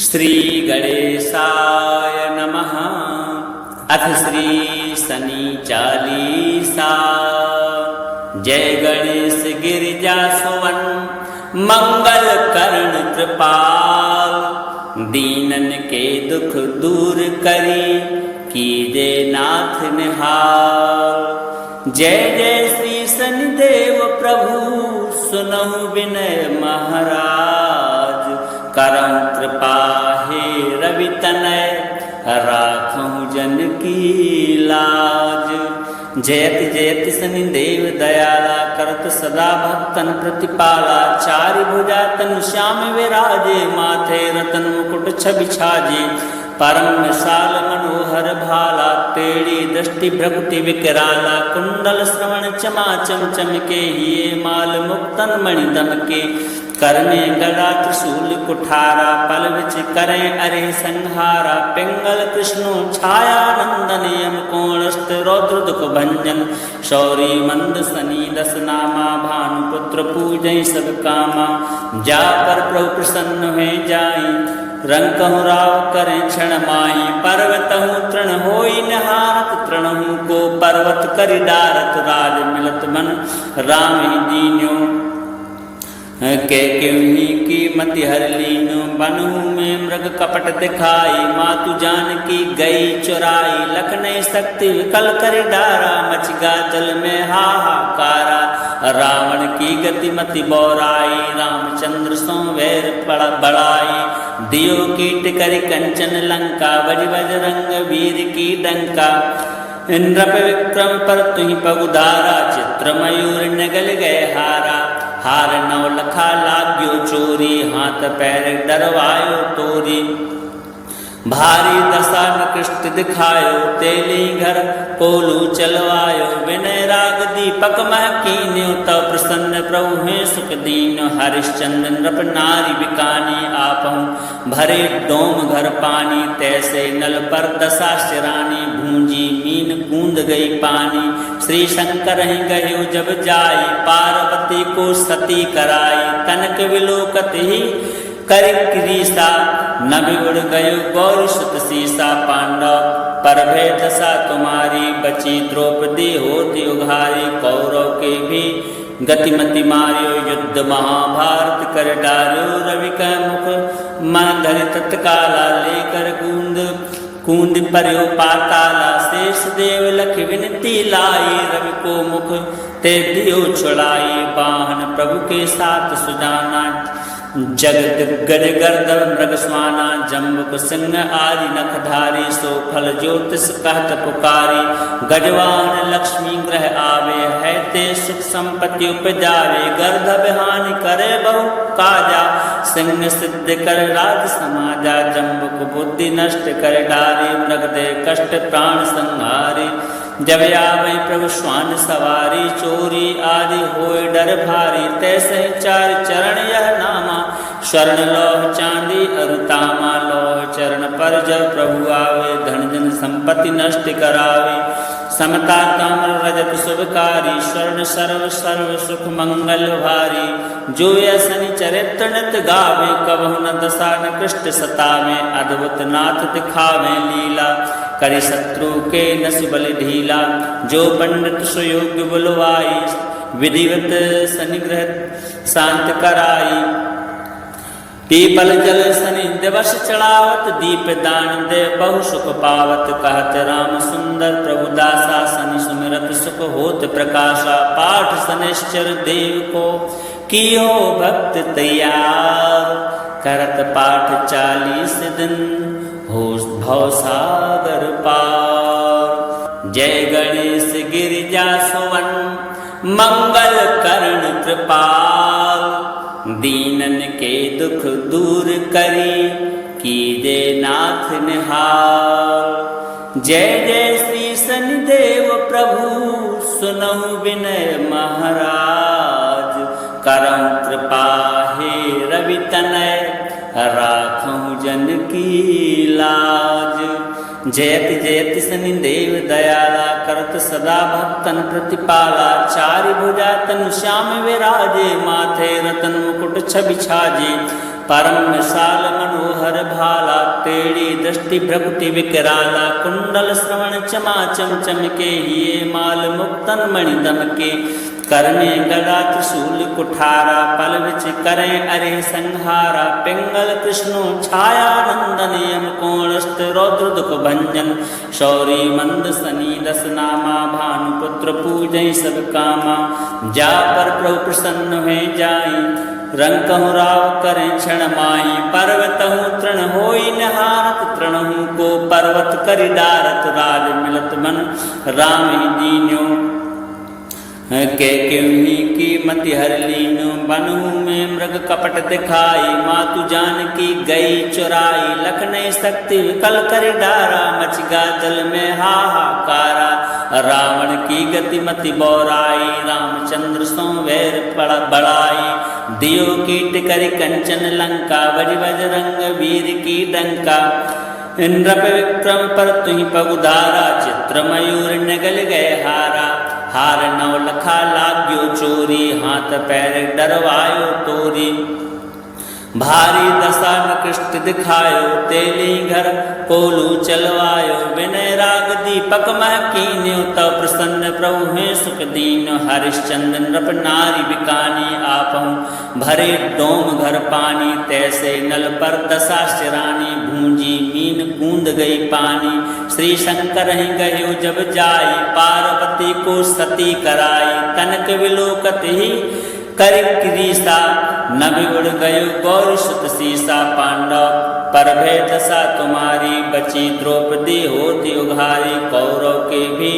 श्री गणेशाय नमः। अथ श्री शनि चालीसा। जय गणेश गिरिजा सुवन मंगल करण कृपाल। दीनन के दुख दूर करी कीजे नाथ निहाल। जय जय श्री शनिदेव प्रभु सुनहु विनय महाराज। करम कृपा हे रवि तनय राखहु जन की लाज। जयति जयति शनिदेव दयाला करत सदा भक्तन प्रतिपाला। चारि भुजा तनु श्याम विराजे माथे रतन मुकुट छवि छाजे। परम विशाल मनोहर भाला तेड़ी दृष्टि भ्रकुटि विकराला। कुंडल श्रवण चमा चम चमके हिये माल मुक्तन मणि दमके। कर में गदा त्रिशूल कुठारा पल विच करें अरे संहारा। पिंगल कृष्णो छाया नंदन यम कोणस्थ रौद्र दुख भंजन। शौरी मंद शनि दस नामा भानुपुत्र पूजय सब कामा। जा पर प्रभु प्रसन्न हुए जाई रंकहु राव करें क्षण माई। पर्वतहु तृण होई निहारत तृणहु को पर्वत करि डारत। राज मिलत मन राम ही दीन्यो के क्यों की मति हर लीनो। बनहु में मृग कपट दिखाई मातु जान की गई चुराई। लखनई शक्ति विकल करि डारा मचगा जल में हाहाकारा। रावण की गति मति बौराई रामचंद्र सो वैर बढ़ाई। दियो कीट करि कंचन लंका बज बज रंग वीर की डंका। इंद्रप विक्रम पर तुहि पगुधारा चित्र मयूर नगल गए हारा। हार नौ लखा लाग्यो चोरी हाथ पैर डरवायो तोरी। भारी दशा निकृष्ट दिखायो तेली घर पोलू चलवायो। विनय राग दीपक मह कीन्यो तव प्रसन्न प्रभु है सुख दीन्यो। हरिश्चंद्र नृप नारी बिकानी आपहु भरे डोम घर पानी। तैसे नल पर दशा शिरानी भूंजी मीन बूंद गई पानी। श्री शंकर ही गयो जब जाई पार्वती को सती कराई। कनक विलोकत ही कर क्रीसा न बिगड़ गयो गौरी सुत सीसा। पांडव पर भय दशा तुम्हारी बची द्रौपदी होती उघारी। कौरव के भी गतिमति मारियो युद्ध महाभारत कर डालो। रवि का मुख मन धरि तत्काला लेकर कूद पर्यो पाताला। शेष देव लख विनती लाई रवि को मुख ते दियो छुड़ाई। वाहन प्रभु के साथ सुजाना जगत गज गर्दव मृग स्वाना। जम्बुक सिंह आदि नखधारी सो फल ज्योतिष कहत पुकारी। गजवान लक्ष्मी ग्रह आवे है ते सुख संपत्ति उपजावे। गर्दभ हानि करे बहु काजा सिंह सिद्ध कर राज समाजा। जम्बुक बुद्धि नष्ट कर डारी मृग दे कष्ट प्राण संहारी। जब आवे प्रभु श्वान सवारी चोरी आदि होए डर भारी। तैसे चार चरण यह नामा स्वर्ण लोह चांदी अरुतामा। लोह चरण पर जब प्रभु आवे धन जन संपत्ति नष्ट करावे। समता ताम्र रजत शुभकारी स्वर्ण सर्व सर्व सुख मंगल भारी। जो यह शनि चरित्र नित गावे कबहु न दशा न कृष्ट सतावे। अद्भुत नाथ दिखावे लीला करि शत्रु के नस बल ढीला। जो पंडित सुयोग्य बुलवाई विधिवत शनि ग्रह शांत कराई। पीपल जल शनि दिवस चढ़ावत दीप दान दे बहु सुख पावत। कहत राम सुंदर प्रभु दासा शनि सुमिरत सुख होत प्रकाशा। पाठ शनिश्चर देव को कियो भक्त तैयार। करत पाठ 40 दिन हो भव सागर पार। जय गणेश गिरिजा सुवन मंगल करण कृपाल। दीनन के दुख दूर करी कीजे नाथ निहाल। जय जय श्री शनिदेव प्रभु सुनहु विनय महाराज। करम कृपा हे रवि तनय राखहु जन की लाज। जयति जयति शनिदेव दयाला करत सदा भक्तन प्रतिपाला। चारि भुजा तनु श्याम विराजे माथे रतन मुकुट छवि छाजे। परम विशाल मनोहर भाला दृष्टि भ्रकुटि विकराला कुंडल श्रवण चमाचम चमके हिये माल मुक्तन मणि दमके करने गदा त्रिशूल कुठारा पल विच करें अरे संहारा पिंगल कृष्णो छाया नंदन यम कोणस्त रौद्र दुख भंजन शौरी मंद सनी दस नामा भानुपुत्र पूजय सब कामा जा पर प्रभु प्रसन्न हुए जाई रंकहु राव करें क्षण माई पर्वतहु तृण होई निहारत तृणहु को पर्वत करि डारत राज मिलत मन राम ही दीन्यो के क्यों की मति हर लीनो बनहु में मृग कपट दिखाई मातु जान की गई चुराई लखनई शक्ति विकल कर डारा मचगा जल में हाहाकारा रावण की गति मति बौराई रामचंद्र सो वैर बढ़ाई दियो कीट करि कंचन लंका बज बज रंग वीर की डंका इंद्र विक्रम पर तुहि पगुधारा चित्र मयूर निगल गए हारा हार नौ लखा लाग्यो चोरी हाथ पैर डरवायो तोरी भारी दशा निकृष्ट दिखायो तेली घर पोलू चलवायो विनय राग दीपक मह कीन्यो तव प्रसन्न प्रभु है सुख दीन हरिश्चंद्र नृप नारी बिकानी आपहु भरे डोम घर पानी तैसे नल पर दशा शिरानी भूंजी मीन बूंद गई पानी श्री शंकर ही गयो जब जाई पार्वती को सती कराई कनक विलोकत ही कर क्रीसा नभि उड़ गयो गौरी सुत सीसा पांडव पर भय दशा तुम्हारी बची द्रौपदी होती उघारी कौरव के भी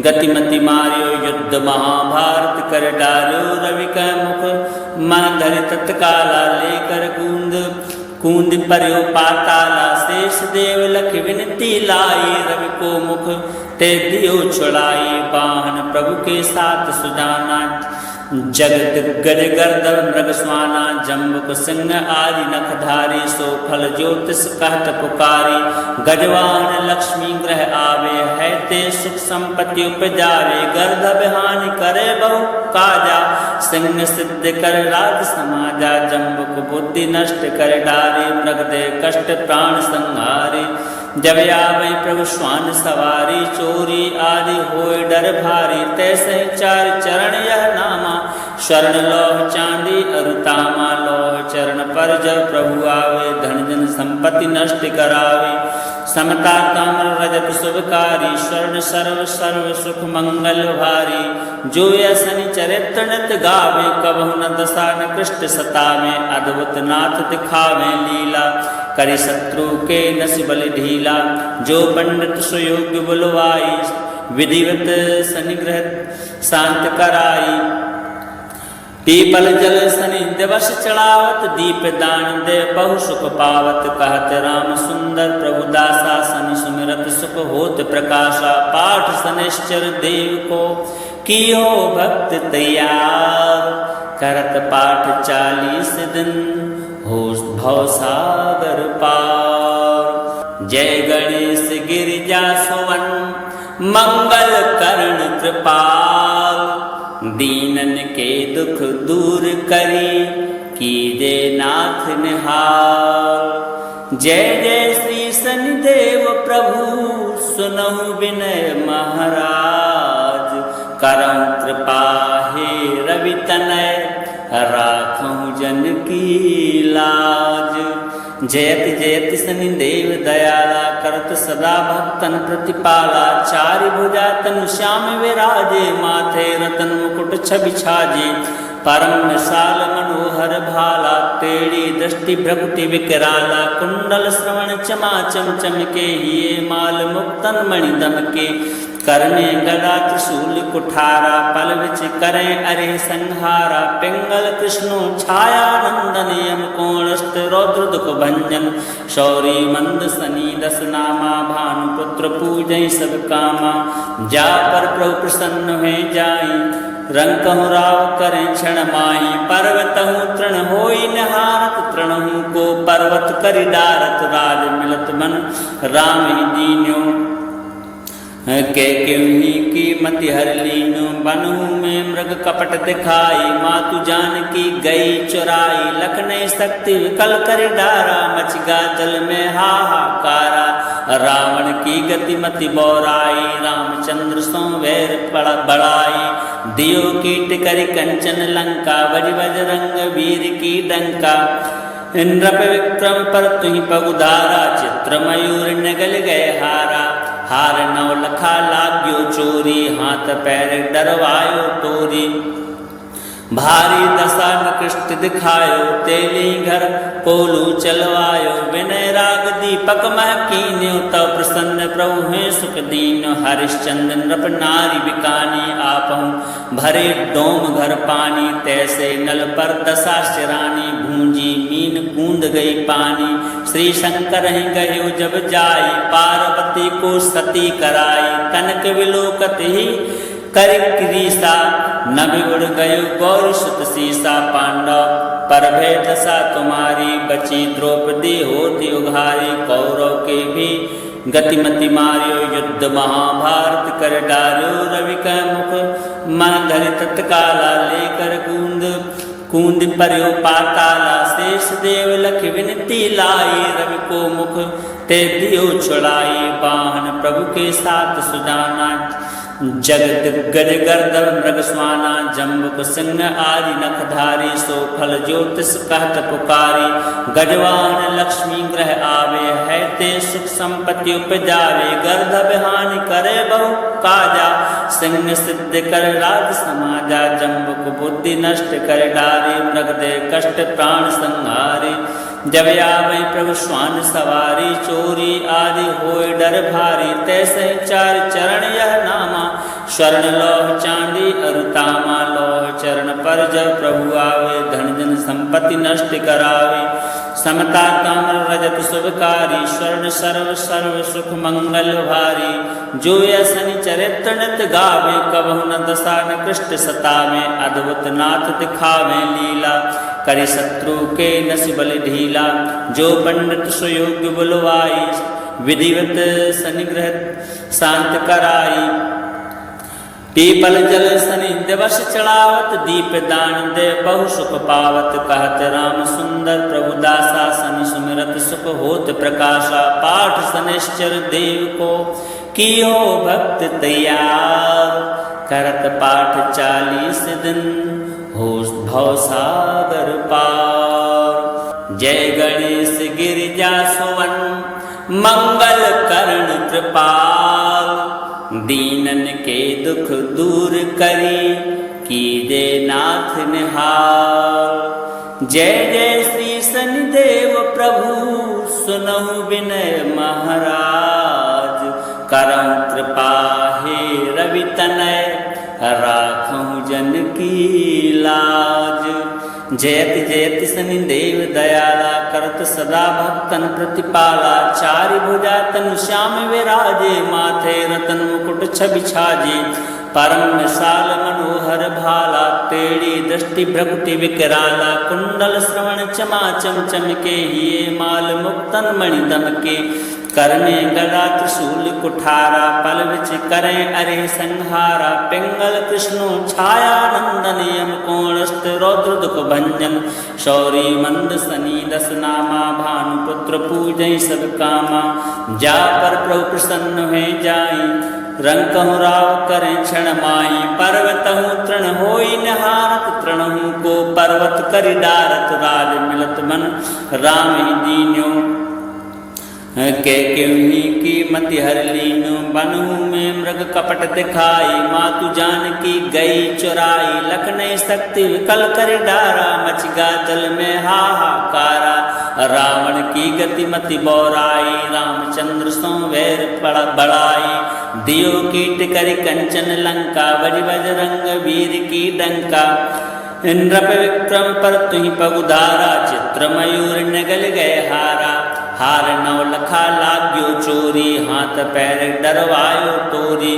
गतिमति मारियो युद्ध महाभारत कर डालो रवि का मुख मन धर तत्काला लेकर कूंद पर्यो पाताला शेष देव लख विनती लाई रवि को मुख ते दियो छुड़ाई वाहन प्रभु के साथ सुजाना जगत गज गर्दव मृग स्वाना जम्बुक सिंह आदि नखधारी सो फल ज्योतिष कहत पुकारी गजवान लक्ष्मी ग्रह आवे है ते सुख संपत्ति उपजावे गर्दभ हानि करे बहु काजा सिंह सिद्ध कर राज समाजा जम्बुक बुद्धि नष्ट कर डारे मृग दे कष्ट प्राण संहारे जब आवे प्रभु स्वान सवारी चोरी आदि होए डर भारी तैसे चार चरण यह नामा शरण लोह चांदी अरुतामा लोह चरण पर जब प्रभु आवे धन जन संपत्ति नष्ट करावे समता ताम्र रजत शुभकारी स्वर्ण सर्व सर्व सुख मंगल भारी जो यशनि चरित्र नित गावे कबहु न दशा न कृष्ट सतावे अद्भुत नाथ दिखावे लीला करि शत्रु के नस बल ढीला जो पंडित सुयोग्य बुलवाई विधिवत सनिग्रह शांत कराई पीपल जल सनि दिवस चढ़ावत दीप दान दे बहु सुख पावत कहत राम सुंदर प्रभु दासा सनि सुमिरत सुख होत प्रकाशा पाठ सनिश्चर देव को कियो भक्त तैयार करत पाठ 40 दिन हो भव सागर पार जय गणेश गिरिजा सुवन मंगल करण कृपाल दीनन के दुख दूर करी कीजे नाथ निहाल जय जय श्री शनिदेव प्रभु सुनहु विनय महाराज करम कृपा हे रवि तनय राखहु जन की लाज जयति जयति शनिदेव दयाला करत सदा भक्तन प्रतिपाला चारि भुजा तनु श्याम विराजे माथे रतन मुकुट छवि छाजे परम विशाल मनोहर भाला टेढ़ी दृष्टि भ्रकुटि विकराला कुंडल श्रवण चमाचम चमके हिये माल मुक्तन मणि दमके करने गदा त्रिशूल कुठारा पल विच करें अरे संहारा पिंगल कृष्णो छाया नंदन यम कोणस्त रौद्र दुख भंजन शौरी मंद सनी दस नामा भानुपुत्र पूजय सब कामा जा पर प्रभु प्रसन्न हुए जाई रंकहु राव करें क्षण माही पर्वतहु तृण होई निहारत तृणहु को पर्वत करि डारत राज मिलत मन राम ही दीन्यो के क्यों की मति हर लीनो बनहु में मृग कपट दिखाई मातु जान की गई चुराई लखनई शक्ति विकल कर डारा मचगा जल में हाहाकारा रावण की गति मति बौराई, रामचंद्र सो वैर बढ़ाई। दियो कीट करि कंचन लंका, बज बजरंग वीर की डंका। नृप विक्रम पर तुहि पगुधारा, चित्र मयूर नगल गए हारा। हार नौ लखा लाग्यो चोरी, हाथ पैर डरवायो तोरी। भारी दशा निकृष्ट दिखायो, तेली घर पोलू चलवायो। विनय राग दीपक मह कीन्यो, तब प्रसन्न प्रभु हैं सुख दीन्यो। हरिश्चंद्र नृप नारी बिकानी, आपहु भरे डोम घर पानी। तैसे नल पर दशा शिरानी, भूंजी मीन कूंद गई पानी। श्री शंकर ही गयो जब जाई, पार्वती को सती कराई। कनक विलोकत ही कर क्रीसा, नभि उड़ गयो गौरी सुत सीसा। पांडव पर भय दशा तुम्हारी, बची द्रौपदी होती उघारी। कौरव के भी गतिमति मारियो, युद्ध महाभारत कर डार्यो। रवि का मुख मन धरि तत्काला, लेकर कूंद पर्यो पाताला। शेष देव लख विनती लाई, रवि को मुख ते दियो छुड़ाई। वाहन प्रभु के साथ सुजाना, जगत गज गर्दव मृग स्वाना। जम्बुक सिंह आदि नखधारी, सो फल ज्योतिष कहत पुकारी। गजवान लक्ष्मी ग्रह आवे, है ते सुख संपत्ति उपजावे। गर्दभ हानि करे बहु काजा, सिंह सिद्ध कर राज समाजा। जम्बुक बुद्धि नष्ट कर डारे, मृग दे कष्ट प्राण संहारे। जब आवे प्रभु स्वान सवारी, चोरी आदि होय डर भारी। तैसे चार चरण यह नामा, स्वर्ण लौह चांदी अरुतामा। लौह चरण पर जब प्रभु आवे, धन जन संपत्ति नष्ट करावे। समता ताम्र रजत शुभकारी, स्वर्ण सर्व सर्व सुख मंगल भारी। जो यशनि चरित्र नित गावे, कबहु न दशा न कृष्ट सतावे। अद्भुत नाथ दिखावे लीला, करि शत्रु के नस बल ढीला। जो पंडित सुयोग्य बुलवाई, विधिवत सनिग्रह शांत कराई। पीपल जल सनि दिवस चढ़ावत, दीप दान दे बहु सुख पावत। कहत राम सुंदर प्रभु दासा, सनि सुमिरत सुख होत प्रकाशा। पाठ सनिश्चर देव को कियो भक्त तैयार, करत पाठ 40 दिन हो भव सागर पार। जय गणेश गिरिजा सुवन, मंगल कर्ण कृपाल। दीनन के दुख दूर करी, कीजे नाथ निहाल। जय जय श्री शनिदेव प्रभु, सुनहु विनय महाराज। करम कृपा हे रवि तनय, राखहु जन की लाज। जयति जयति शनिदेव दयाला, करत सदा भक्तन प्रतिपाला। चारि भुजा तनु श्याम विराजे, माथे रतन मुकुट छवि छाजे। परम विशाल मनोहर भाला, टेढ़ी दृष्टि भ्रकुटि विकराला। कुंडल श्रवण चमा चम चमके, हिये माल मुक्तन मणि दमके। करने गदा त्रिशूल कुठारा, पल विच करें अरे संहारा। पिंगल कृष्णो छाया नंदन, यम कोणस्थ रौद्र दुख भंजन। शौरी मंद सनी दस नामा, भानुपुत्र पूजय सब कामा। जा पर प्रभु प्रसन्न है जाई, रंकहु राव करें क्षण माई। पर्वतहु तृण होई निहारत, तृणहु को पर्वत करि डारत। राज मिलत मन राम ही दीन्यो, के क्यों की मति हर लीनो। बनहु में मृग कपट दिखाई, मातु जानकी गई चुराई। लखनऊ शक्ति विकल कर डारा, मच गा जल में हाहाकारा। रावण की गति मति बौराई, रामचंद्र सो वैर बढ़ाई। दियो कीट करि कंचन लंका, बज बजरंग वीर की डंका। नृप विक्रम पर तुहि पगुधारा, चित्र मयूर नगल गए हारा। हार नौ लखा लाग्यो चोरी, हाथ पैर डरवायो तोरी।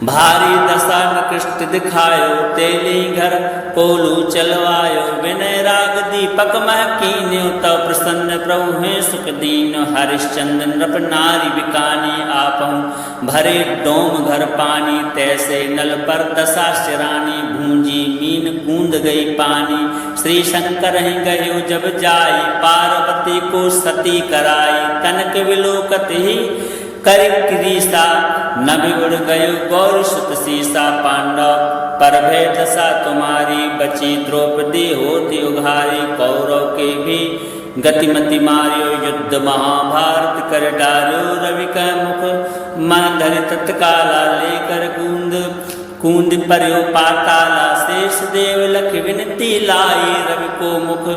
भारी दशा निकृष्ट दिखायो, तेली घर कोलू चलवायो, विनय राग दीपक मह कीन्यो, तब प्रसन्न प्रभु हैं सुख दीन। हरिश्चंद्र नृप नारी बिकानी, आपहु भरे डोम घर पानी, तैसे नल पर दशा शिरानी, भूंजी मीन कूंद गई पानी। श्री शंकर ही गयो जब जाई, पार्वती को सती कराई, तनक विलोकत ही कर क्रीसा, नभि उड़ गयो गौरी सुत सीसा। पांडव पर भय दशा तुम्हारी, बची द्रौपदी होती उघारी, कौरव के भी गतिमति मार्यो, युद्ध महाभारत कर डार्यो, रवि का मुख मन धर तत्काला, लेकर कूंद पर्यो पाताला, शेष देव लख विनती लाई, रवि को मुख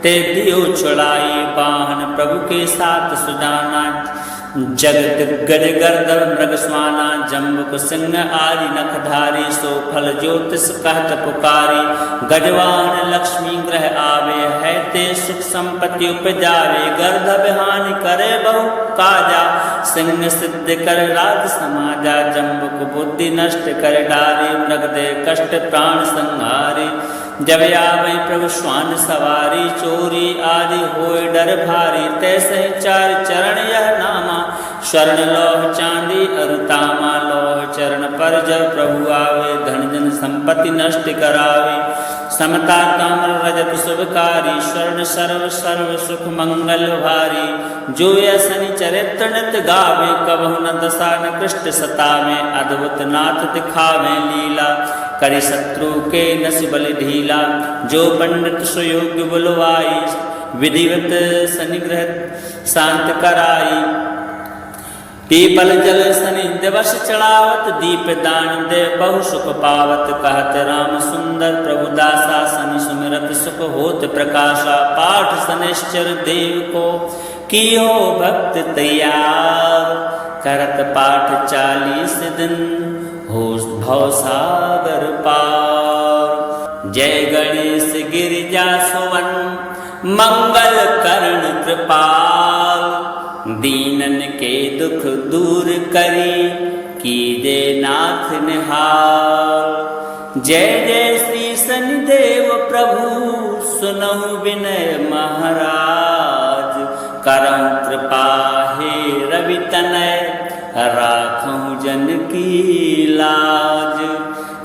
ते दियो छुड़ाई, वाहन प्रभु के साथ सुजाना, जगत गज गर्दव मृग स्वाना, जम्बुक सिंह आदि नखधारी, सो फल ज्योतिष कहत पुकारी, गजवान लक्ष्मी ग्रह आवे, है ते सुख संपत्ति उपजावे, गर्दभ हानि करे बहु काजा, सिंह सिद्ध कर राज समाजा, जम्बुक बुद्धि नष्ट कर डारे, मृग दे कष्ट प्राण संहारे, जब आवे प्रभु श्वान सवारी, चोरी आदि होए डर भारी, तैसे चार चरण यह नामा, स्वर्ण लोह चांदी अरुतामा, लोह चरण पर जब प्रभु आवे, धन जन संपत्ति नष्ट करावे, समता ताम्र रजत शुभकारी, स्वर्ण सर्व सर्व सुख मंगल भारी, जो यह शनि चरित्र नित गावे, कबहु न दशा न कृष्ट सतावे, अद्भुत नाथ दिखावे लीला, करि शत्रु के नस बल ढीला, जो पंडित सुयोग्य बुलवाई, विधिवत शनिग्रह शांत कराई, पीपल जल शनि दिवस चढ़ावत, दीप दान दे बहु सुख पावत, कहत राम सुंदर प्रभु दासा, शनि सुमिरत सुख होत प्रकाशा, पाठ शनिश्चर देव को कियो भक्त तैयार, करत पाठ 40 दिन हो भव सागर पार। जय गणेश गिरिजा सुवन, मंगल कर्ण कृपाल, दीनन के दुख दूर करी, कीजे नाथ निहाल। जय जय श्री शनिदेव प्रभु, सुनहु विनय महाराज, करम कृपा हे रवि तनय, राखहु जन की लाज।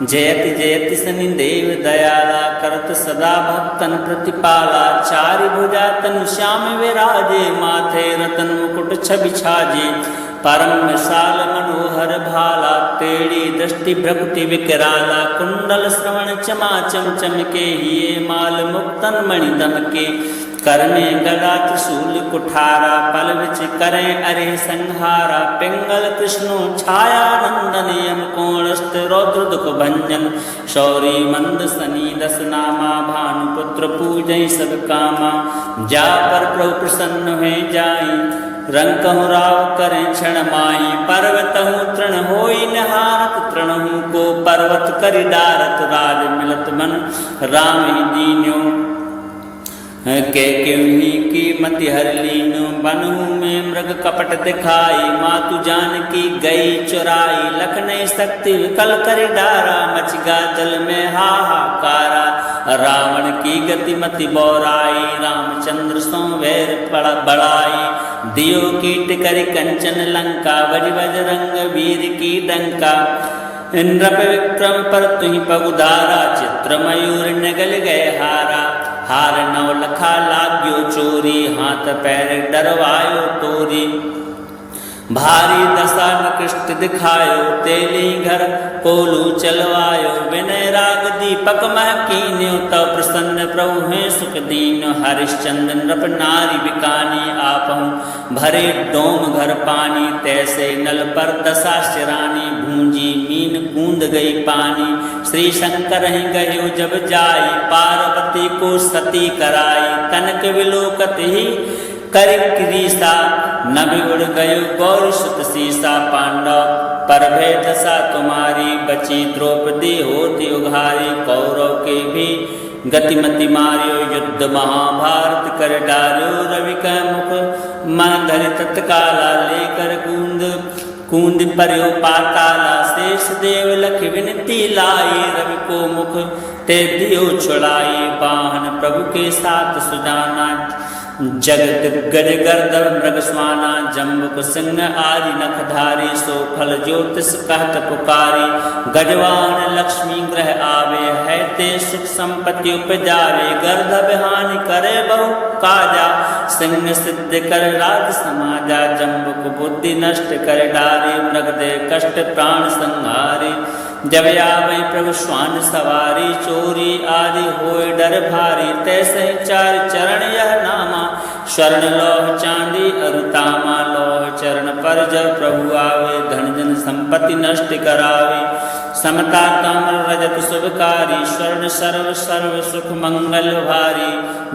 जयति जयति शनिदेव दयाला, करत सदा भक्तन प्रतिपाला, चारि भुजा तनु श्याम विराजे, माथे रतन मुकुट छवि छाजे, परम विशाल मनोहर भाला, टेढ़ी दृष्टि भ्रकुटि विकराला, कुंडल श्रवण चमा चम चमके, हिये माल मुक्तन मणि दमके, कर में गदा त्रिशूल कुठारा, पल विच करें अरे संहारा, पिंगल कृष्णो छाया नंदन, यम कोणस्थ रौद्र दुख भंजन, शौरी मंद शनि दस नामा, भानुपुत्र पूजय सब कामा, जा पर प्रभु प्रसन्न है जाई, रंकहु राव करें क्षण माही, पर्वतहु तृण होई निहारत, तृणहु को पर्वत करि डारत, राज मिलत मन राम ही दीन्यो, के क्यों की मति हर लीनो, बनहु में मृग कपट दिखाई, मातु जानकी गई चुराई, लखनई शक्ति विकल कर डारा, मचगा जल में हाहाकारा, रावण की गति मति बौराई, रामचंद्र सो वैर बढ़ाई, दियो कीट करि कंचन लंका, बज बजरंग वीर की डंका, नृप विक्रम पर तुहि पगुधारा, चित्र मयूर नगल गए हारा, हार नव लखा लाग्यो चोरी, हाथ पैर डरवायो तोरी, भारी दशा निकृष्ट दिखायो, तेली घर कोलू चलवायो, विनय राग दीपक मह कीन्यो, तब प्रसन्न प्रभु हैं सुख दीन। हरिश्चंद्र नृप नारी बिकानी, आपहु भरे डोम घर पानी, तैसे नल पर दशा शिरानी, भूंजी मीन कूंद गई पानी, श्री शंकर ही गयो जब जाई, पार्वती को सती कराई, तनक विलोकत ही कर क्रीसा, नभि उड़ गयो गौरी सुत सीसा, पांडव पर भय दशा तुम्हारी, बची द्रौपदी होती उघारी, कौरव के भी गतिमति मार्यो, युद्ध महाभारत कर डार्यो, रवि का मुख मन धर तत्काला, लेकर कूंद कूंद पर्यो पाताला शेष देव लख विनती लाई रवि को मुख ते दियो छुड़ाई वाहन प्रभु के साथ सुजाना जगत गज गर्दव मृग स्वाना जम्बुक सिंह आदि नखधारी सो फल ज्योतिष कहत पुकारी गजवान लक्ष्मी ग्रह आवे है ते सुख संपत्ति उपजावे गर्दभ हानि करे बहु काजा सिंह सिद्ध कर राज समाजा जम्बुक बुद्धि नष्ट कर डारे मृग दे कष्ट प्राण संहारे जब आवे प्रभु श्वान सवारी चोरी आदि होए डर भारी तैसे चार चरण यह नामा स्वर्ण लोह चांदी अरुतामा लोह चरण पर जब प्रभु आवे धन जन संपत्ति नष्ट करावे समता कमल रजत शुभकारी स्वर्ण सर्व सर्व सुख मंगल भारी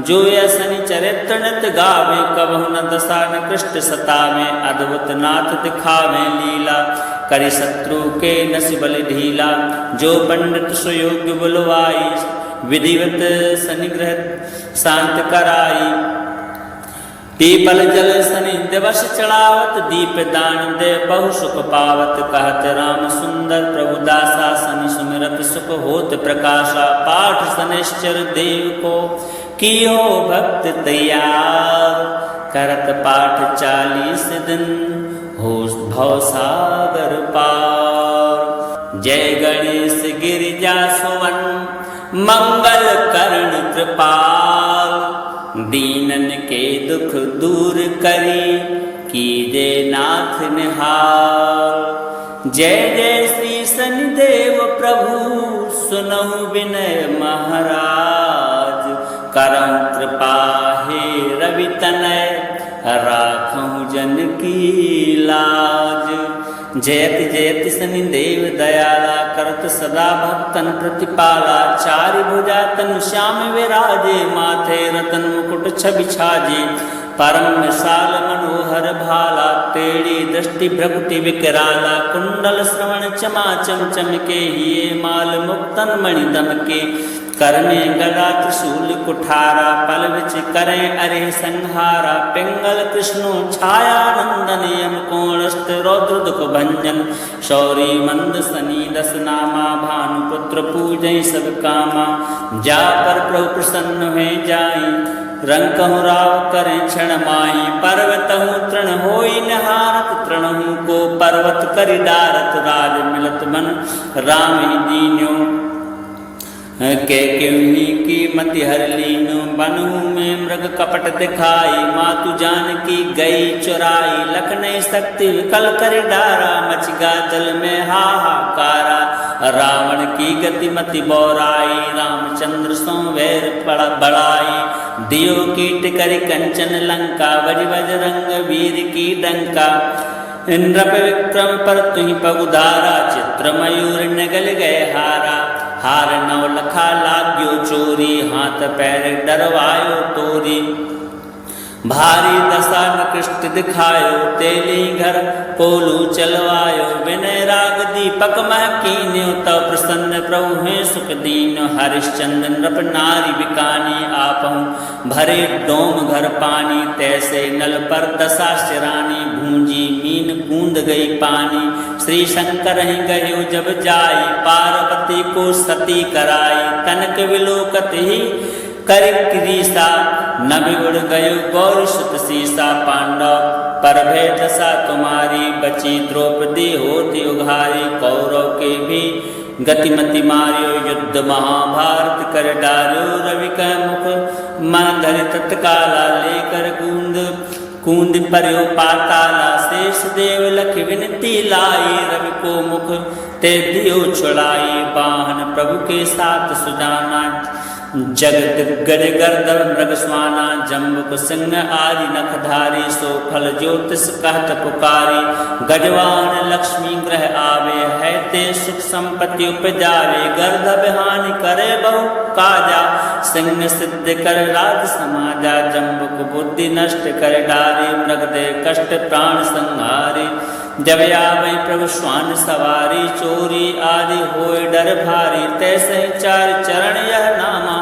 जो यशनि चरित्र नित गावे कबहु न दशा न कृष्ट सतावे अद्भुत नाथ दिखावे लीला करि शत्रु के नसि बल ढीला जो पंडित सुयोग्य बुलवाई विधिवत सनिग्रह शांत कराई पीपल जल सनि दिवस चढ़ावत दीप दान दे बहु सुख पावत कहत राम सुंदर प्रभु दासा सनि सुमिरत सुख होत प्रकाशा पाठ सनिश्चर देव को कियो भक्त तैयार करत पाठ 40 दिन हो भव सागर पार जय गणेश गिरिजा सुवन मंगल करण कृपाल दीनन के दुख दूर करी कीजे नाथ निहाल जय जय श्री शनिदेव प्रभु सुनहु विनय महाराज करम कृपा हे रवि तनय राखहु जन की लाज जयति जयति शनिदेव दयाला करत सदा भक्तन प्रतिपाला चारि भुजा तनु श्याम विराजे माथे रतन मुकुट छवि छाजे परम विशाल मनोहर भाला टेढ़ी दृष्टि भ्रकुटि विकराला कुंडल श्रवण चमा चम चमके हिये माल मुक्तन मणि दमके कर में गदा त्रिशूल कुठारा पल विच करें अरे संहारा पिंगल कृष्णो छाया नंदन यम कोणस्त रौद्र दुख भंजन शौरी मंद सनी दस नामा भानुपुत्र पूजय सब कामा जा पर प्रभु प्रसन्न है जाई रंग कहु राव करें क्षण माही पर्वतहु तृण होई निहारत तृणहु को पर्वत करि डारत राज मिलत मन राम ही दीन्यो के क्यों की मति हर लीनो बनहु में मृग कपट दिखाई मातु जान की गई चुराई लखनई शक्ति विकल कर डारा मचगा जल में हाहाकारा रावण की गति मति बौराई रामचंद्र सो वैर बढ़ाई दियो कीट करि कंचन लंका बज बजरंग वीर की डंका इंद्रप विक्रम पर तुहि पगुधारा चित्र मयूर नगल गए हारा हार नव लखा लाग्यो चोरी हाथ पैर डरवायो तोरी भारी दशा निकृष्ट दिखायो तेली घर कोलू चलवायो विनय राग दीपक मह कीन्यो तव प्रसन्न प्रभु है सुख दीन हरिश्चंद्र नृप नारी बिकानी आपहु भरे डोम घर पानी तैसे नल पर दशा शिरानी भूंजी मीन बूंद गई पानी श्री शंकर ही गयो जब जाई पार्वती को सती कराई तनक विलोकत ही कर क्रीसा नभि उड़ गयो गौर सुत सीसा पांडव पर भय दशा तुम्हारी बची द्रौपदी होती उघारी कौरव के भी गतिमति मार्यो युद्ध महाभारत कर डार्यो रवि का मुख माधर तत्काला लेकर कूंद पर्यो पाताला शेष देव लख विनती लाई रवि को मुख ते दियो छुड़ाई वाहन प्रभु के साथ सुजाना जगत गज गर्दव मृग स्वाना जम्बुक सिंह आदि नखधारी सो फल ज्योतिष कहत पुकारी गजवान लक्ष्मी ग्रह आवे है ते सुख संपत्ति उपजावे गर्दभ हानि करे बहु काजा सिंह सिद्ध कर राज समाजा जम्बुक बुद्धि नष्ट कर डारे मृग दे कष्ट प्राण संहारे जब आवे प्रभु श्वान सवारी चोरी आदि होए डर भारी तैसे चार चरण यह नामा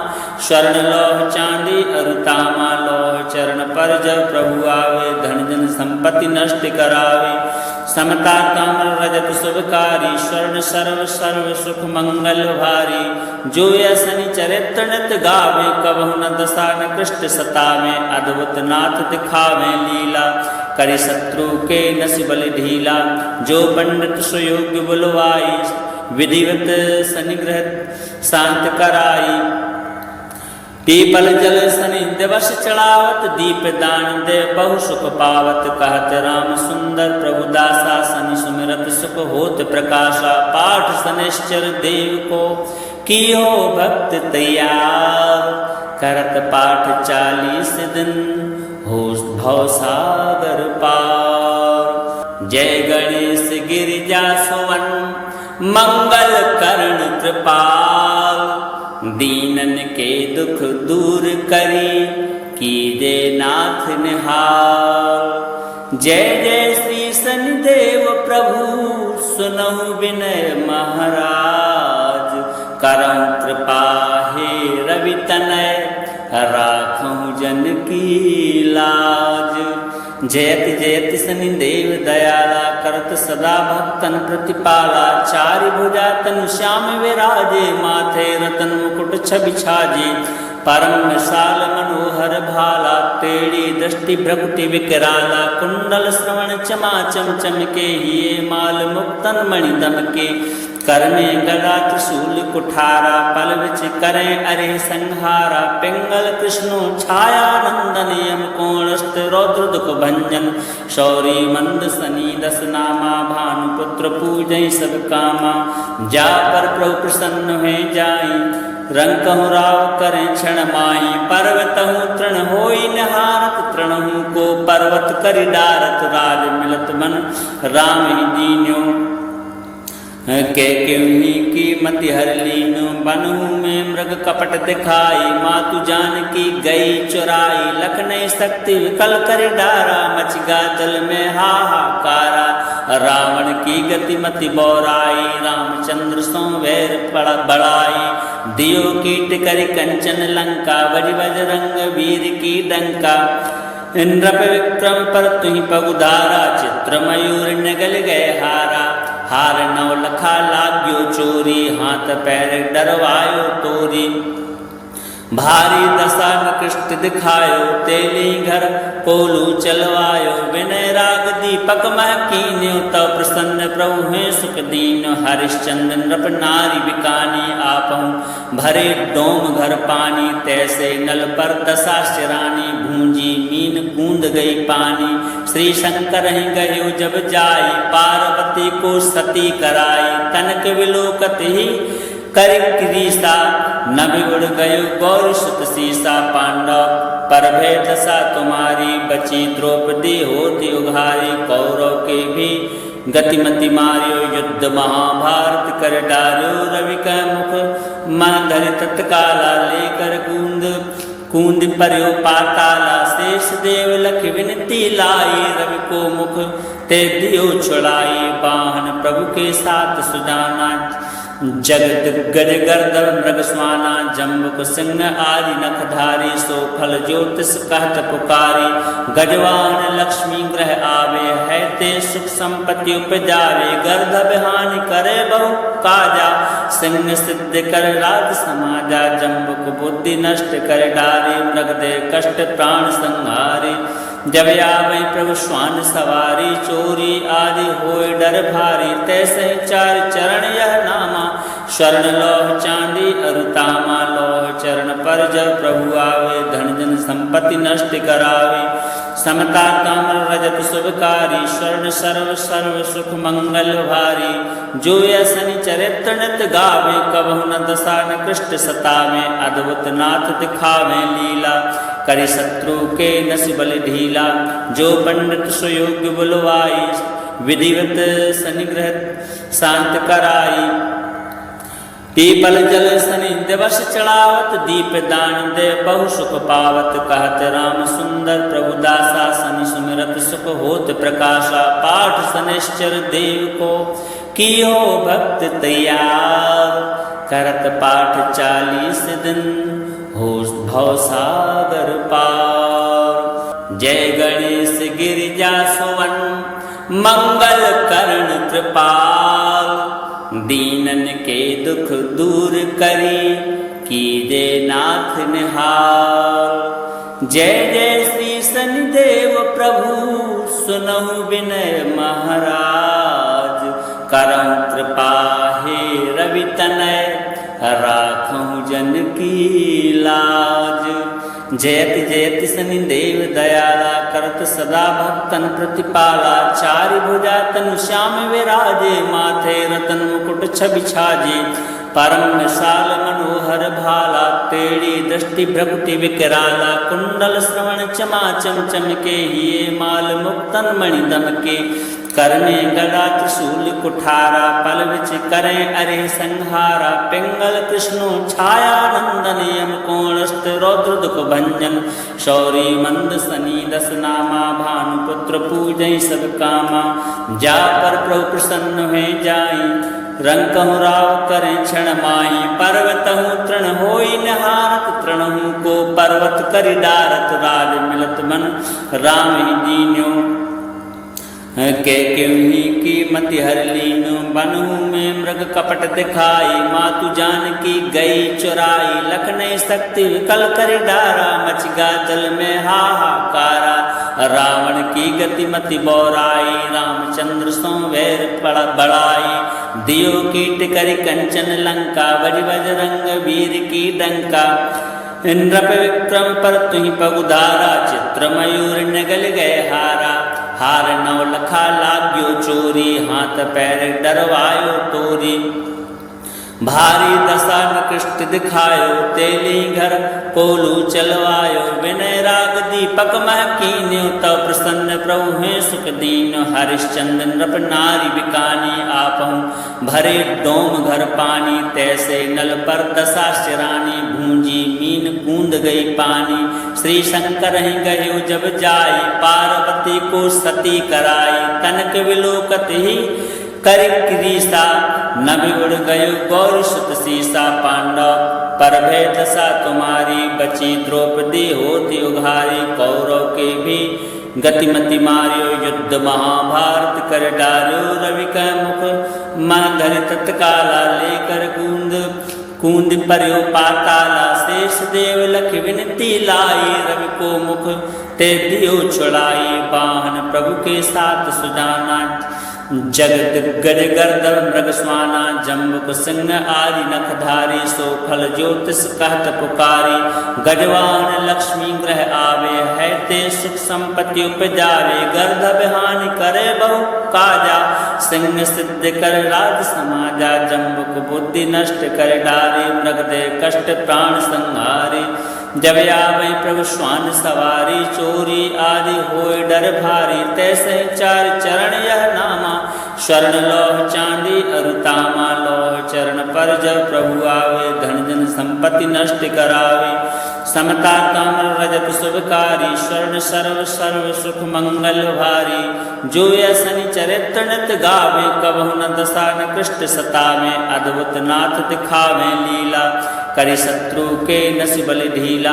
स्वर्ण लोह चांदी अरुतामा लोह चरण पर जब प्रभु आवे धन जन संपत्ति नष्ट करावे समता ताम्र रजत शुभकारी स्वर्ण सर्व सर्व सुख मंगल भारी। जो यह शनि चरित्र नित गावे कबहु न दशा न कृष्ट सतावे। अद्भुत नाथ दिखावे लीला करि शत्रु के नस बल ढीला। जो पंडित सुयोग्य बुलवाई विधिवत शनिग्रह शांत कराई। पीपल जल शनि दिवस चढ़ावत दीप दान दे बहु सुख पावत। कहत राम सुंदर प्रभु दासा शनि सुमिरत सुख होत प्रकाशा। पाठ शनिश्चर देव को कियो भक्त तैयार। करत पाठ 40 दिन हो भव सागर पार। जय गणेश गिरिजा सुवन मंगल करण कृपाल। दीनन के दुख दूर करी कीजे नाथ निहाल। जय जय श्री शनिदेव प्रभु सुनहु विनय महाराज। करम कृपा हे रवि तनय राखहु जन की लाज। जयति जयति शनिदेव दयाला करत सदा भक्तन प्रतिपाला। चारि भुजा तनु श्याम विराजे माथे रतन मुकुट छवि छाजे। परम विशाल मनोहर भाला टेढ़ी दृष्टि भ्रकुटि विकराला। कुंडल श्रवण चमा चम चमके हिये माल मुक्तन मणि दमके। कर में गदा त्रिशूल कुठारा पल विच करें अरे संहारा। पिंगल कृष्णो छाया नंदन यम कोणस्थ रौद्र दुख भंजन। शौरी मंद शनि दस नामा भानुपुत्र पूजय सब कामा। जा पर प्रभु प्रसन्न हुए जाई रंकहु राव करें क्षण माही। पर्वतहु तृण होई निहारत तृणहु को पर्वत करि डारत। राज मिलत मन राम ही दीन्यो के क्यों की मति हर लीनो। बनहु में मृग कपट दिखाई मातु जान की गई चुराई। लखनऊ शक्ति विकल कर डारा मचगा जल में हाहाकारा। रावण की गति मति बौराई रामचंद्र सो वैर बढ़ाई। दियो कीट करि कंचन लंका बज बजरंग वीर की डंका। इंद्रप विक्रम पर तुहि पगुधारा चित्र मयूर नगल गए हारा। हार नौ लखा लाग्यो चोरी हाथ पैर डरवायो तोरी। भारी दशा निकृष्ट दिखायो तेली घर कोलू चलवायो। विनय राग दीपक मह कीन्यो तव प्रसन्न प्रभु हैं सुख दीन। हरिश्चंद्र नृप नारी बिकानी आपहु भरे डोम घर पानी। तैसे नल पर दशा शिरानी भूंजी मीन कूंद गई पानी। श्री शंकर ही गयो जब जाई पार्वती को सती कराई। तनक विलोकत ही कर क्रीसा न बिगड़ गयो गौर सुत सीसा। पांडव पर भय दशा तुम्हारी बची द्रौपदी होती उघारी। कौरव के भी गतिमति मार्यो युद्ध महाभारत कर डार्यो। रवि का मुख मह तत्काला लेकर कूंद पर्यो पाताला। शेष देव लख विनती लाई रवि को मुख ते दियो छुड़ाई। वाहन प्रभु के साथ सुजाना जगत गज गर्दव मृग स्वाना। जम्बुक सिंह आदि नखधारी सो फल ज्योतिष कहत पुकारी। गजवान लक्ष्मी ग्रह आवे है ते सुख संपत्ति उपजावे। गर्दभ हानि करे बहु काजा सिंह सिद्ध कर राज समाजा। जम्बुक बुद्धि नष्ट कर डारे मृग दे कष्ट प्राण संहारे। जब आवे प्रभु श्वान सवारी चोरी आदि होए डर भारी। तैसे चार चरण यह नामा स्वर्ण लोह चांदी अरुतामा। लोह चरण पर जब प्रभु आवे धन जन संपत्ति नष्ट करावे। समता ताम्र रजत शुभकारी स्वर्ण सर्व सर्व सुख मंगल भारी। जो यह शनि चरित्र नित गावे कबहु न दशा न कृष्ट सतावे। अद्भुत नाथ दिखावे लीला करि शत्रु के नस बल ढीला। जो पंडित सुयोग्य बुलवाई विधिवत शनिग्रह शांत कराई। पीपल जल शनि दिवस चढ़ावत दीप दान दे बहु सुख पावत। कहत राम सुंदर प्रभु दासा शनि सुमिरत सुख होत प्रकाशा। पाठ शनिश्चर देव को कियो भक्त तैयार। करत पाठ 40 दिन हो भव सागर पार। जय गणेश गिरिजा सुवन मंगल कृपाल, दीनन के दुख दूर करी, कीजे नाथ निहाल। जय जय श्री शनिदेव प्रभु, सुनहु विनय महाराज, करहु कृपा हे रवि तनय, राखहु जन की लाज। जयति जयति शनिदेव दयाला, करत सदा भक्तन प्रतिपाला। चारि भुजा तनु श्याम विराजे, माथे रतन मुकुट छवि छाजे। परम विशाल मनोहर भाला, टेढ़ी दृष्टि भ्रकुटि विकराला। कुंडल श्रवण चमा चम चमके, हिये माल मुक्तन मणि दमके। कर में गदा त्रिशूल कुठारा, पल विच करें अरे संहारा। पिंगल कृष्णो छाया नंदन, यम कोणस्थ रौद्र दुख भंजन। शौरी मंद सनी दस नामा, भानुपुत्र पूजय सब कामा। जा पर प्रभु प्रसन्न हुए जाई, रंकहु राव करें क्षण माही। पर्वतहु तृण होई निहारत, तृणहु को पर्वत करि डारत। राज मिलत मन राम ही दीन्यो, के क्यों की मति हर लीनो। बनहु में मृग कपट दिखाई, मातु जानकी गई चुराई। लखनऊ शक्ति विकल कर डारा, मच गा जल में हाहाकारा। रावण की गति मति बौराई, रामचंद्र सो वैर बढ़ाई। दियो कीट करि कंचन लंका, बज बजरंग वीर की डंका। इंद्र विक्रम पर तुहि पगुधारा, चित्र मयूर नगल गए हारा। हार नौ लखा लाग्यो चोरी, हाथ पैर डरवायो तोरी। भारी दशा निकृष्ट दिखायो, तेली घर कोलू चलवायो। विनय राग दीपक मह कीन्यो, तब प्रसन्न प्रभु हैं सुख दीन्यो। हरिश्चंद्र नृप नारी बिकानी, आपहु भरे डोम घर पानी। तैसे नल पर दशा शिरानी, भूंजी मीन कूंद गई पानी। श्री शंकर ही गयो जब जाई, पार्वती को सती कराई। तनक विलोकत ही कर क्रीसा, नभि उड़ गयो गौर सुत सीसा। पांडव पर भय दशा तुम्हारी, बची द्रौपदी होती उघारी। कौरव के भी गतिमति मार्यो, युद्ध महाभारत कर डार्यो। रवि का मुख मह तत्काला, लेकर कूंद पर्यो पाताला। शेष देव लख विनती लाई, रवि को मुख ते दियो छुड़ाई। वाहन प्रभु के साथ सुजाना, जगत गज गर्दभ मृग स्वाना। जम्बुक सिंह आदि नखधारी, सोखल ज्योतिष कहत पुकारी। गजवान लक्ष्मी ग्रह आवे, है ते सुख संपत्ति उपजावे। गर्दभ हानि करे बहु काजा, सिंह सिद्ध कर राज समाजा। जम्बुक बुद्धि नष्ट कर डारे, मृग दे कष्ट प्राण संहारे। जब आवे प्रभु श्वान सवारी, चोरी आदि होए डर भारी। तैसे चार चरण यह नामा, स्वर्ण लौह चांदी अरुतामा। लौह चरण पर जब प्रभु आवे, धन जन संपत्ति नष्ट करावे। समता ताम्र रजत शुभकारी, स्वर्ण सर्व सर्व सुख मंगल भारी। जो यह शनि चरित्र नित गावे, कबहु न दशा न कृष्ट सतावे। अद्भुत नाथ दिखावे लीला, करि शत्रु के नस बल ढीला।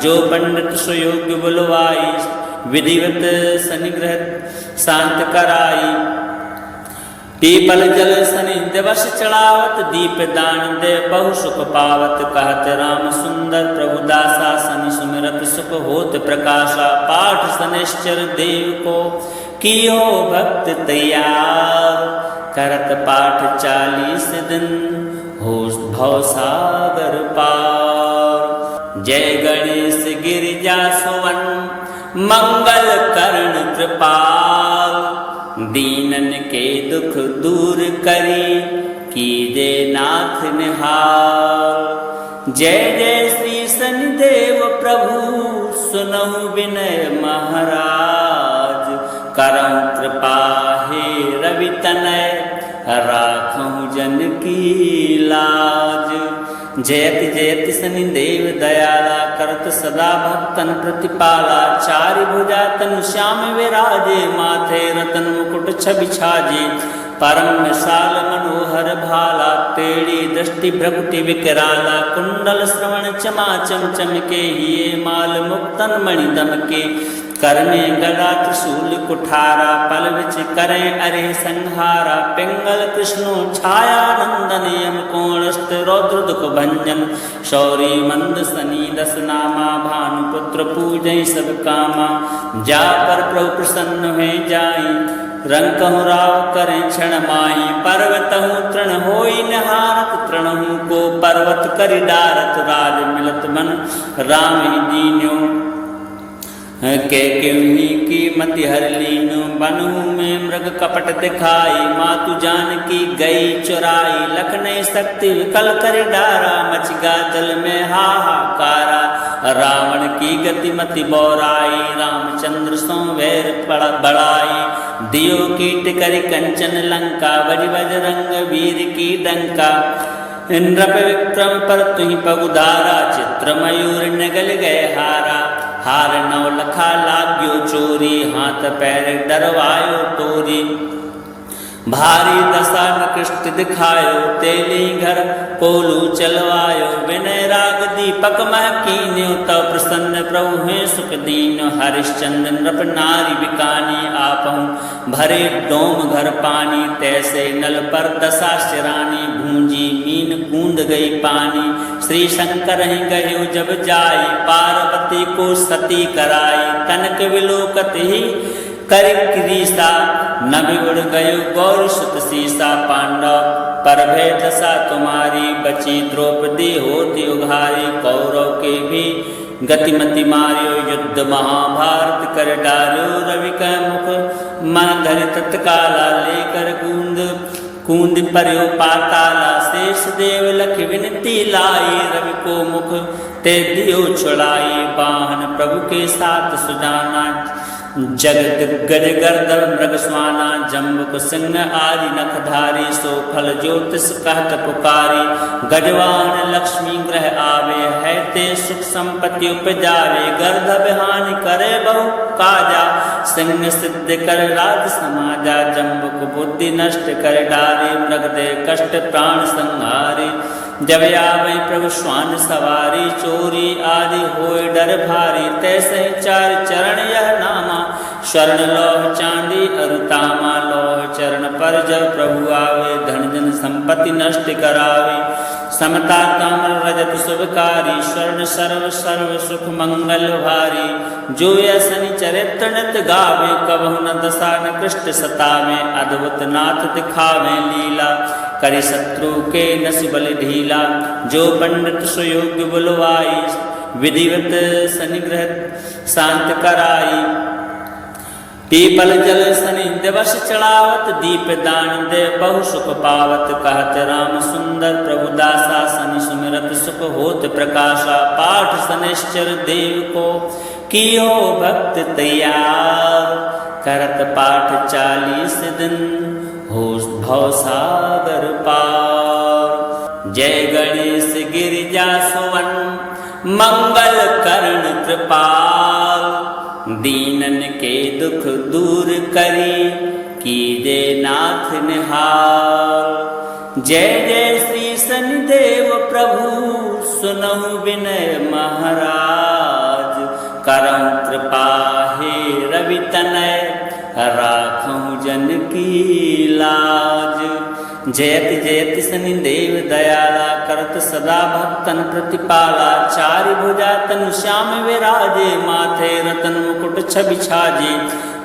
जो पंडित सुयोग्य बुलवाई, विधिवत शनिग्रह शांत कराई। पीपल जल शनि दिवस चढ़ावत, दीप दान दे बहु सुख पावत। कहत राम सुंदर प्रभु दासा, शनि सुमिरत सुख होत प्रकाशा। पाठ शनिश्चर देव को कियो भक्त तैयार, करत पाठ 40 दिन हो भव सागर पार। जय गणेश गिरिजा सुवन, मंगल करण कृपाल। दीनन के दुख दूर करी, कीजे नाथ निहाल। जय जय श्री शनिदेव प्रभु, सुनहु विनय महाराज। करहु कृपा हे रवि तनय, राखहु जन की लाज। जयति जयति शनिदेव दयाला, करत सदा भक्तन प्रतिपाला। चारि भुजा तनु श्याम विराजे, माथे रतन मुकुट छवि छाजे। परम विशाल मनोहर भाला, टेढ़ी दृष्टि भ्रकुटि विकराला। कुंडल श्रवण चमा चम चमके, हिये माल मुक्तन मणि दमके। कर में गदा त्रिशूल कुठारा पल विच करें अरे संहारा पिंगल कृष्णो छाया नंदन यम कोणस्त रौद्र दुख भंजन शौरी मंद सनी दस नामा भानुपुत्र पूजय सब कामा जा पर प्रभु प्रसन्न हुए जाई रंग कहूँ राव करें क्षण माही पर्वत हूँ तृण होई निहारत तृण हूँ को पर्वत करि डारत राज मिलत मन राम ही दीन्यो के क्यों की मति हर लीनो बनहू में मृग कपट दिखाई मातु जान की गई चुराई लखने शक्ति विकल कर डारा मच गा जल में हाहाकारा रावण की गति मति बोराई रामचंद्र सो वैर बढ़ाई दियो कीट करि कंचन लंका बज बज रंग वीर की डंका इंद्र विक्रम पर तुहि पगुधारा चित्र मयूर नगल गए हारा हार नौ लखा लाग्यो चोरी हाथ पैर डरवायो तोरी भारी दशा निकृष्ट दिखायो तेली घर पोलू चलवायो विनय राग दीपक मह कीन्यो तव प्रसन्न प्रभु हैं सुख दीन हरिश्चंद्र नृप नारी बिकानी आपहु भरे डोम घर पानी तैसे नल पर दशा शिरानी भूंजी मीन कूंद गई पानी श्री शंकर ही गयो जब जाई पार्वती को सती कराई तनक विलोकत ही कर क्रीसा न बिगड़ गयो गौर सुत सीसा पांडव पर भय दशा तुम्हारी बची द्रौपदी होती उघारी कौरव के भी गतिमति मारियो युद्ध महाभारत कर डार्यो रवि का मुख मन धर तत्काला लेकर कूंद पर्यो पाताला शेष देव लख विनती लाई रवि को मुख ते दियो छुड़ाई वाहन प्रभु के साथ सुजाना जगत गज गर्दव मृग स्वाना जम्बुक सिंह आदि नखधारी सो फल ज्योतिष कहत पुकारी गजवान लक्ष्मी ग्रह आवे है ते सुख संपत्ति उपजावे गर्दभ हानि करे बहु काजा सिंह सिद्ध कर राज समाजा जम्बुक बुद्धि नष्ट कर डारे मृग दे कष्ट प्राण संहारे जब आवे प्रभु श्वान सवारी चोरी आदि होए डर भारी तैसे चार चरण यह नामा स्वर्ण लोह चांदी अरुतामा लोह चरण पर जब प्रभु आवे धन जन संपत्ति नष्ट करावे समता ताम्र रजत शुभकारी स्वर्ण सर्व सर्व सुख मंगल भारी जो यशनि चरित्र नित गावे कबहु न दशा न कृष्ट सतावे अद्भुत नाथ दिखावे लीला करि शत्रु के नस बल ढीला जो पंडित सुयोग्य बुलवाई विधिवत सनिग्रह शांत कराई पीपल जल सनि दिवस चढ़ावत दीप दान दे बहु सुख पावत कहत राम सुंदर प्रभु दासा सनि सुमिरत सुख होत प्रकाशा पाठ सनिश्चर देव को कियो भक्त तैयार करत पाठ 40 दिन हो भव सागर पार जय गणेश गिरिजा सुवन मंगल कर्ण कृपाल दीनन के दुख दूर करी कीजे नाथ निहाल जय जय श्री शनिदेव प्रभु सुनहु विनय महाराज करम कृपा हे रवि तनय राखहु जन की लाज जयति जयति शनिदेव दयाला करत सदा भक्तन प्रतिपाला चारि भुजा तनु श्याम विराजे माथे रतन मुकुट छवि छाजे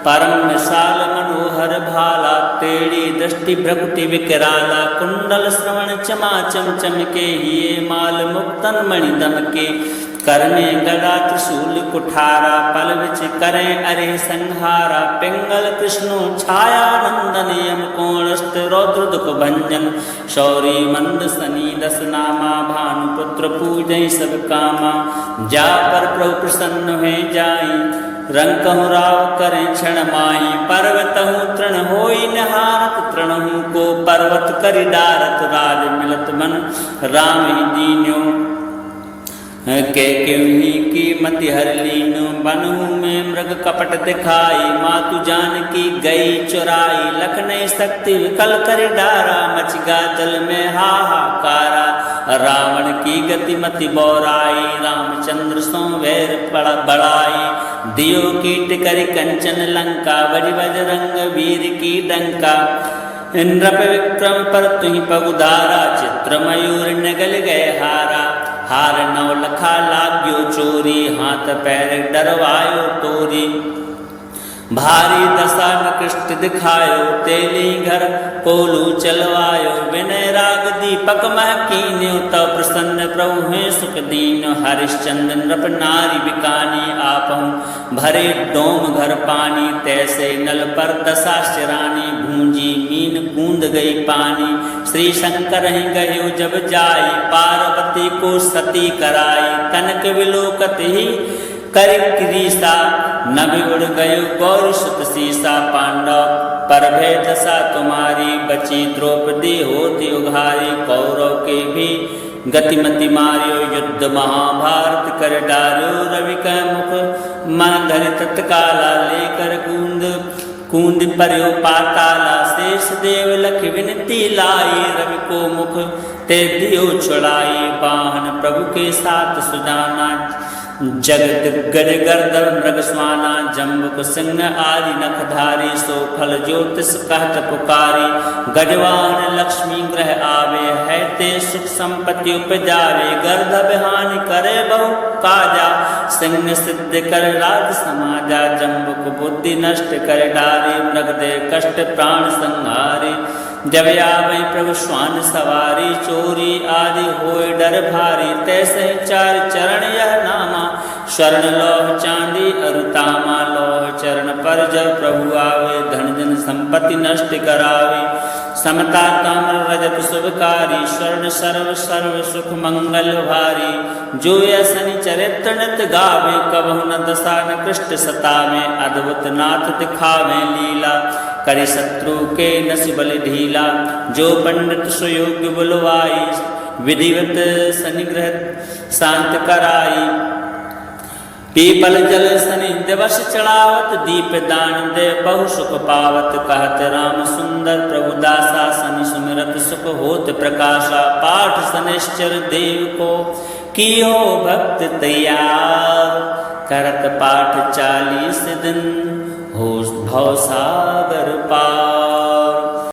परम विशाल मनोहर भाला तेड़ी दृष्टि भ्रकुटि विकराला कुंडल श्रवण चमा चम चमके हिये माल मुक्तन मणि दमके कर में गदा त्रिशूल कुठारा पल विच करें अरे संहारा पिंगल कृष्णो छाया नंदन यम कोणस्त रौद्र दुख भंजन शौरी मंद सनी दस नामा भानुपुत्र पूजय सब कामा जा पर प्रभु प्रसन्न हुए जाई रंग कहूँ राव करें क्षण माही पर्वत हूँ तृण होई निहारत तृण हूँ को पर्वत करि डारत राज मिलत मन राम ही दीन्यो के क्यों की मति हर लीनो बनहू में मृग कपट दिखाई मातु जान की गई चुराई लखने शक्ति विकल कर डारा मच गा जल में हाहाकारा रावण की गति मति बोराई रामचंद्र सो वैर बढ़ाई दियो कीट करि कंचन लंका, बज बजरंग वीर की डंका। नृप विक्रम पर तुहि पगुधारा, चित्र मयूर नगल गए हारा। हार नौ लखा लाग्यो चोरी, हाथ पैर डरवायो तोरी। भारी दशा निकृष्ट दिखायो, तेली घर कोलू चलवायो। विनय राग दीपक मह कीन्यो, तब प्रसन्न प्रभु हैं सुख दीन। हरिश्चंद्र नृप नारी बिकानी, आपहु भरे डोम घर पानी। तैसे नल पर दशा शिरानी, भूंजी मीन कूंद गई पानी। श्री शंकर ही गयो जब जाई, पार्वती को सती कराई। कनक विलोकत ही कर क्रीसा, नभ उड़ गयो गौर सुत सीसा। पांडव पर भय दशा तुम्हारी, बची द्रौपदी होती उघारी। कौरव के भी गतिमति मार्यो, युद्ध महाभारत कर डार्यो। रवि का मुख मन धर तत्काला, लेकर कूंद पर्यो पाताला। शेष देव लख विनती लाई, रवि को मुख ते दियो छुड़ाई। वाहन प्रभु के साथ सुजाना, जगत गज गर्दव मृग स्वाना। जम्बुक सिंह आदि नखधारी, सो फल ज्योतिष कहत पुकारी। गजवान लक्ष्मी ग्रह आवे, है ते सुख संपत्ति उपजावे। गर्दभ हानि करे बहु काजा, सिंह सिद्ध कर राज समाजा। जम्बुक बुद्धि नष्ट कर डारे, मृग दे कष्ट प्राण संहारे। जब आवे प्रभु श्वान सवारी, चोरी आदि होए डर भारी। तैसे चार चरण यह नामा, स्वर्ण लौह चांदी अरुतामा। लौह चरण पर जब प्रभु आवे, धन जन संपत्ति नष्ट करावे। समता ताम्र रजत शुभकारी, स्वर्ण सर्व सर्व सुख मंगल भारी। जो यह शनि चरित्र नित गावे, कबहु न दशा न कृष्ट सतावे। अद्भुत नाथ दिखावे लीला, करि शत्रु के नस बल ढीला। जो पंडित सुयोग्य बुलवाई, विधिवत शनिग्रह शांत कराई। पीपल जल शनि दिवस चढ़ावत, दीप दान दे बहु सुख पावत। कहत राम सुंदर प्रभु दासा, शनि सुमिरत सुख होत प्रकाशा। पाठ शनिश्चर देव को कियो भक्त तैयार, करत पाठ 40 दिन हो भव सागर पार।